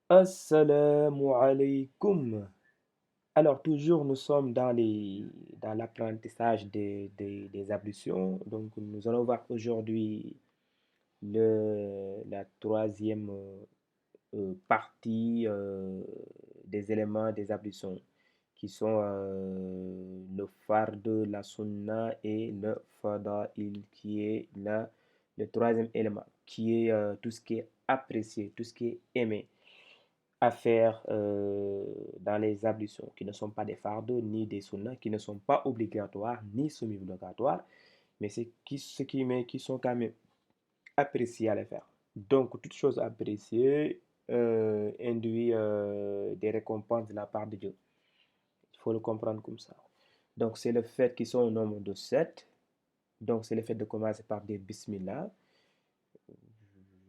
Assalamu alaikum. Alors, toujours, nous sommes dans l'apprentissage des ablutions. Donc, nous allons voir aujourd'hui la troisième partie des éléments des ablutions, qui sont le fard, la sunna et le fada'il, qui est le troisième élément, qui est tout ce qui est apprécié, tout ce qui est aimé à faire dans les ablutions, qui ne sont pas des fardeaux ni des sunnas, qui ne sont pas obligatoires ni semi-obligatoires, mais qui sont quand même appréciés à les faire. Donc, toute chose appréciée induit des récompenses de la part de Dieu. Il faut le comprendre comme ça. Donc, c'est le fait qu'ils sont au nombre de 7. Donc, c'est le fait de commencer par des bismillah.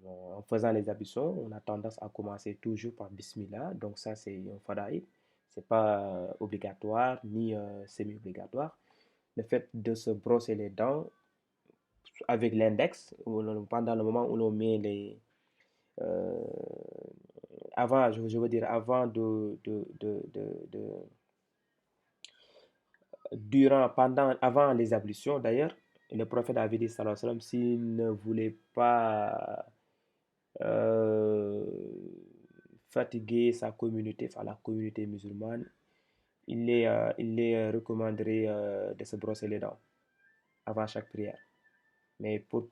En faisant les ablutions, on a tendance à commencer toujours par Bismillah. Donc ça, c'est un fadaïl. C'est pas obligatoire ni semi-obligatoire. Le fait de se brosser les dents avec l'index, pendant le moment où l'on met euh, avant, je veux dire, avant durant, pendant, avant les ablutions d'ailleurs, le prophète avait dit, sallallahu alayhi wa sallam, s'il ne voulait pas euh, fatiguer sa communauté, enfin la communauté musulmane, il les recommanderait de se brosser les dents avant chaque prière. Mais pour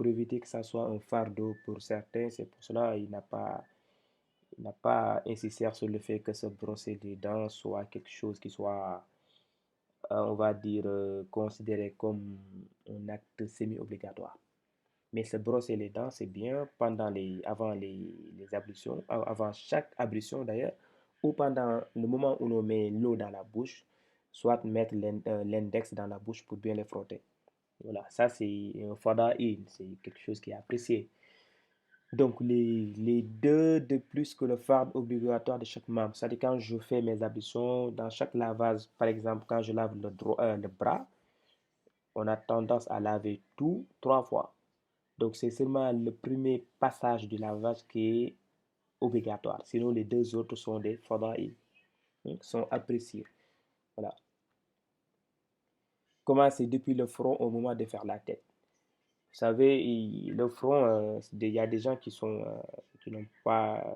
éviter que ça soit un fardeau pour certains, c'est pour cela il n'a pas insisté sur le fait que se brosser les dents soit quelque chose qui soit, on va dire, considéré comme un acte semi-obligatoire. Mais se brosser les dents, c'est bien avant les ablutions, avant chaque ablution d'ailleurs, ou pendant le moment où l'on met l'eau dans la bouche, soit mettre l'index dans la bouche pour bien les frotter. Voilà, ça c'est un fadaïl, c'est quelque chose qui est apprécié. Donc les deux de plus que le farde obligatoire de chaque membre, c'est-à-dire quand je fais mes ablutions, dans chaque lavage, par exemple quand je lave le bras, on a tendance à laver tout 3 fois. Donc, c'est seulement le premier passage du lavage qui est obligatoire. Sinon, les deux autres sont des fadaïl, sont appréciés. Voilà. Commencez depuis le front au moment de faire la tête. Vous savez, le front, il y a des gens qui n'ont pas,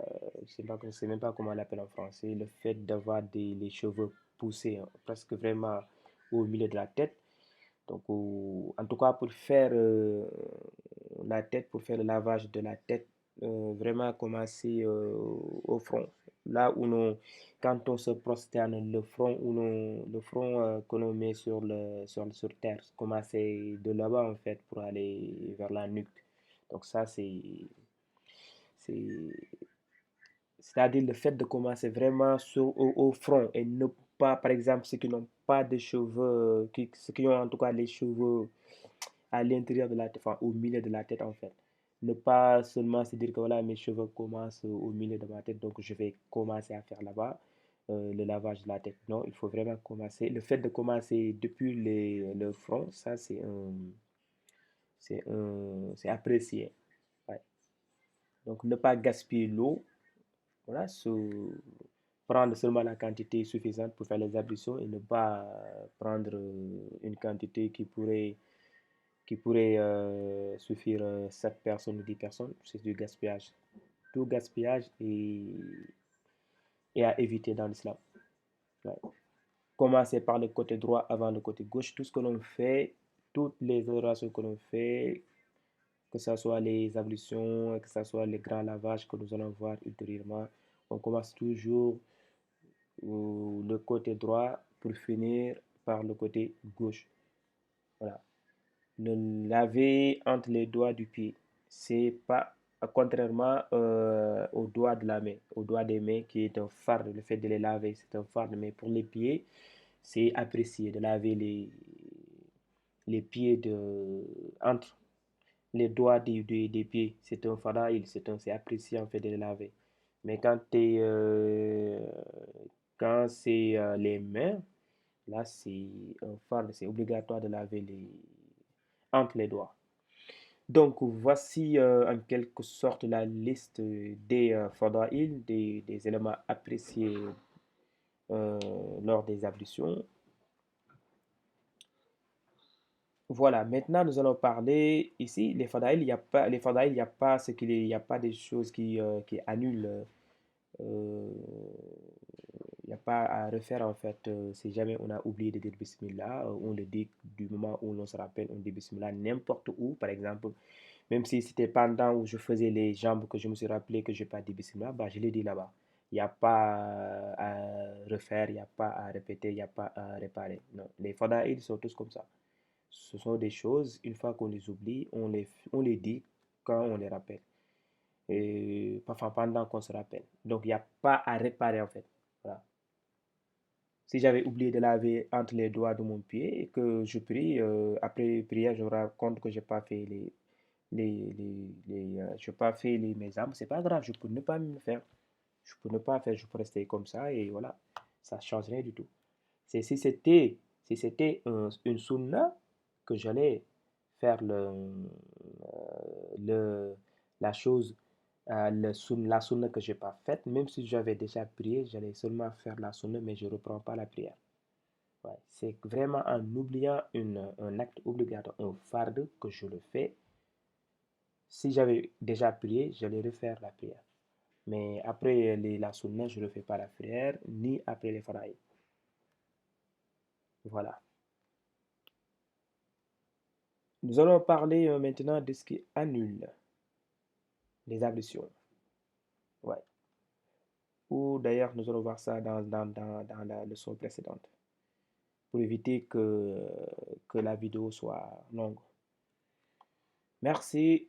je ne sais même pas comment on l'appelle en français, le fait d'avoir les cheveux poussés, hein, presque vraiment au milieu de la tête. Donc, en tout cas, pour faire la tête, pour faire le lavage de la tête, vraiment commencer au front. Là où quand on se prosterne, le front que l'on met sur terre, commencer de là-bas en fait pour aller vers la nuque. Donc ça, c'est, c'est-à-dire le fait de commencer vraiment au front et ne pas, par exemple, ceux qui n'ont pas de cheveux, ceux qui ont en tout cas les cheveux à l'intérieur de la tête, enfin au milieu de la tête en fait. Ne pas seulement se dire que voilà, mes cheveux commencent au milieu de ma tête, donc je vais commencer à faire là-bas le lavage de la tête. Non, il faut vraiment commencer. Le fait de commencer depuis le front, ça c'est apprécié. Ouais. Donc ne pas gaspiller l'eau, voilà, prendre seulement la quantité suffisante pour faire les ablutions et ne pas prendre une quantité qui pourrait suffire 7 personnes ou 10 personnes, c'est du gaspillage. Tout gaspillage est à éviter dans l'islam. Ouais. Commencer par le côté droit avant le côté gauche. Tout ce que l'on fait, toutes les orations que l'on fait, que ce soit les ablutions, que ce soit les grands lavages que nous allons voir ultérieurement, on commence toujours le côté droit pour finir par le côté gauche. Voilà. Le laver entre les doigts du pied, c'est pas contrairement au doigt de la main, au doigt des mains qui est un farde, le fait de les laver, c'est un farde, mais pour les pieds, c'est apprécié de laver les pieds entre les doigts des pieds, c'est un fadaïl, c'est apprécié en fait de les laver. Mais quand c'est les mains, là c'est un farde, c'est obligatoire de laver entre les doigts. Donc, voici en quelque sorte la liste des fadaïl, des éléments appréciés euh, lors des ablutions. Voilà, maintenant nous allons parler ici, les fadaïl, il n'y a pas, les fadaïl, il n'y a pas ce qu'il est, il n'y a pas des choses qui annulent, euh, il n'y a pas à refaire en fait. Si jamais on a oublié de dire Bismillah, on le dit du moment où l'on se rappelle, on dit Bismillah n'importe où, par exemple. Même si c'était pendant où je faisais les jambes que je me suis rappelé que je n'ai pas dit Bismillah, bah, je l'ai dit là-bas. Il n'y a pas à refaire, il n'y a pas à répéter, il n'y a pas à réparer. Non, les fadaïl sont tous comme ça. Ce sont des choses, une fois qu'on les oublie, on les dit quand on les rappelle. Et parfois pendant qu'on se rappelle. Donc, il n'y a pas à réparer en fait. Voilà. Si j'avais oublié de laver entre les doigts de mon pied et que je prie, après prière, je me rends compte que je n'ai pas fait j'ai pas fait mes armes, c'est pas grave, je peux ne pas me faire. Je peux ne pas faire, je peux rester comme ça et voilà, ça ne change rien du tout. C'est si c'était une sunna que j'allais faire le, la chose, la sunna que j'ai pas faite, même si j'avais déjà prié, j'allais seulement faire la sunna, mais je ne reprends pas la prière. Ouais, c'est vraiment en oubliant un acte obligatoire, un fardeau que je le fais. Si j'avais déjà prié, j'allais refaire la prière. Mais après la sunna, je ne fais pas la prière, ni après les faraïs. Voilà. Nous allons parler maintenant de ce qui annule les ablutions. Ouais. Ou d'ailleurs, nous allons voir ça dans la leçon précédente pour éviter que la vidéo soit longue. Merci.